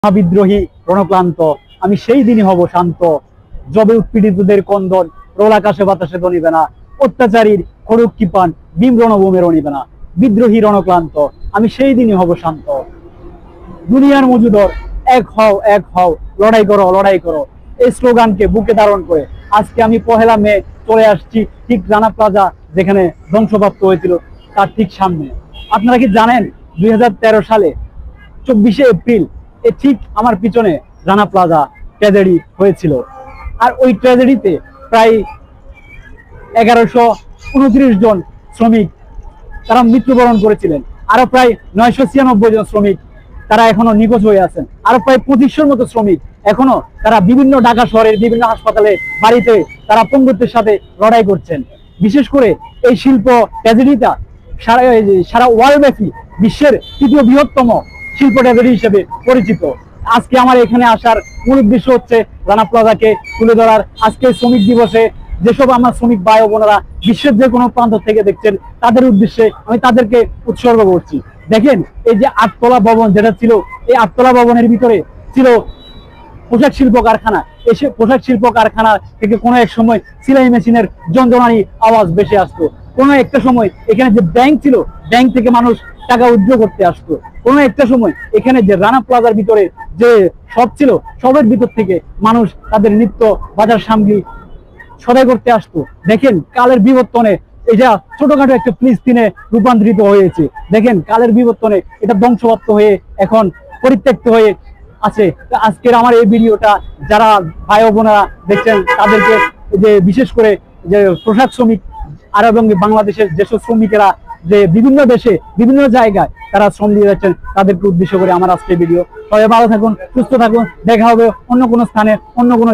মহাবিদ্রোহী রণক্লান্ত, আমি সেই দিনই হব শান্ত, যবে উৎপীড়িতদের কন্দন রোল আকাশে বাতাসে দনিবে না, অত্যাচারীর খড়গ কৃপান ভীম রণভূমে রণিবে না। বিদ্রোহী রণক্লান্ত, আমি সেই দিনই হব শান্ত। দুনিয়ার মজুদর, এক হও এক হও, লড়াই করো লড়াই করো, এই স্লোগানকে বুকে ধারণ করে আজকে আমি 1 মে চলে আসছি ঠিক রানা প্লাজা, যেখানে ধ্বংসপ্রাপ্ত হয়েছিল তার ঠিক সামনে। আপনারা কি জানেন 2013 সালে 24শে এপ্রিল ঠিক আমার পিছনে রানা প্লাজা ট্র্যাজেডি হয়েছিল। আর ওই ট্র্যাজেডিতে প্রায় 1129 জন শ্রমিক তারা মৃত্যুবরণ করেছিলেন। আরো প্রায় 996 জন শ্রমিক তারা এখনো নিখোঁজ হয়ে আছেন। আরো প্রায় 2500 মতো শ্রমিক এখনো তারা বিভিন্ন ঢাকা শহরের বিভিন্ন হাসপাতালে, বাড়িতে তারা পঙ্গুত্বের সাথে লড়াই করছেন। বিশেষ করে এই শিল্প ট্র্যাজেডিটা সারা ওয়ার্ল্ড ব্যাপী বিশ্বের 3য় বৃহত্তম শিল্প ট্র্যাজেডি হিসেবে পরিচিত। আজকে আমার এখানে আসার মূল উদ্দেশ্য হচ্ছে রানা প্লাজাকে তুলে ধরার। আজকে শ্রমিক দিবসে যেসব আমার শ্রমিক ভাই বোনেরা বিশ্বের যে কোনো প্রান্ত থেকে দেখছেন, তাদের উদ্দেশ্যে আমি তাদেরকে উৎসর্গ করছি। দেখেন, এই যে 8তলা ভবন যেটা ছিল, এই 8তলা ভবনের ভিতরে ছিল পোশাক শিল্প কারখানা। এসে পোশাক শিল্প কারখানা থেকে কোনো এক সময় সেলাই মেশিনের যন্ত্রণানি আওয়াজ ভেসে আসতো। কোনো একটা সময় এখানে যে ব্যাংক ছিল, ব্যাংক থেকে মানুষ টাকা উইথড্র করতে আসতো। কোনো একটা সময় এখানে যে রানা প্লাজার ভিতরে যে শপ ছিল, শপের ভিতর থেকে মানুষ তাদের নিত্য বাজার সামগ্রী সদাই করতে আসতো। দেখেন, কালের বিবর্তনে এটা ছোটখাটো একটা ফিলিস্তিনে রূপান্তরিত হয়েছে। দেখেন, কালের বিবর্তনে এটা ধ্বংসপ্রাপ্ত হয়ে এখন পরিত্যক্ত হয়ে আছে। আজকের আমার এই ভিডিওটা যারা ভাই বোনেরা দেখছেন, তাদেরকে যে বিশেষ করে যে পোশাক শ্রমিক আর এবং বাংলাদেশের যেসব শ্রমিকেরা যে বিভিন্ন দেশে বিভিন্ন জায়গায় তারা শ্রম দিয়ে যাচ্ছেন, তাদেরকে উদ্দেশ্য করে আমার আজকের ভিডিও। সবাই ভালো থাকুন, সুস্থ থাকুন, দেখা হবে অন্য কোনো স্থানে অন্য কোনো